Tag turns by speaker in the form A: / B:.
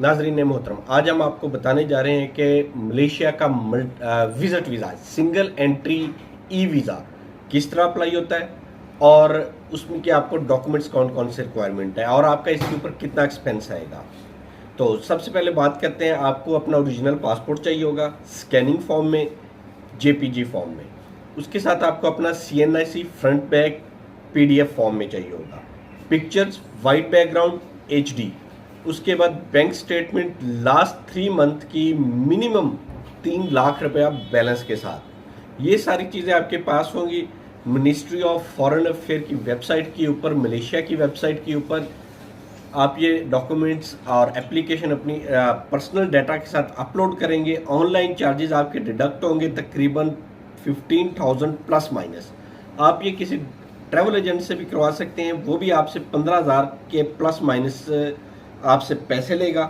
A: नाजरीन मोहतरम, आज हम आपको बताने जा रहे हैं कि मलेशिया का visit visa, single entry e visa किस तरह अप्लाई होता है और उसमें कि आपको डॉक्यूमेंट्स कौन कौन से रिक्वायरमेंट है और आपका इसके ऊपर कितना एक्सपेंस आएगा। तो सबसे पहले बात करते हैं, आपको अपना ओरिजिनल पासपोर्ट चाहिए होगा स्कैनिंग फॉर्म में, जेपीजी फॉर्म में। उसके साथ आपको अपना CNIC front back PDF form में चाहिए होगा, पिक्चर्स वाइट बैकग्राउंड HD। उसके बाद बैंक स्टेटमेंट लास्ट 3 मंथ की मिनिमम 3 लाख रुपया बैलेंस के साथ। ये सारी चीज़ें आपके पास होंगी मिनिस्ट्री ऑफ फॉरेन अफेयर की वेबसाइट के ऊपर, मलेशिया की वेबसाइट के ऊपर। आप ये डॉक्यूमेंट्स और एप्लीकेशन अपनी पर्सनल डाटा के साथ अपलोड करेंगे। ऑनलाइन चार्जेस आपके डिडक्ट होंगे तकरीबन 15,000 प्लस माइनस। आप ये किसी ट्रैवल एजेंट से भी करवा सकते हैं, वो भी आपसे 15,000 के प्लस माइनस आपसे पैसे लेगा।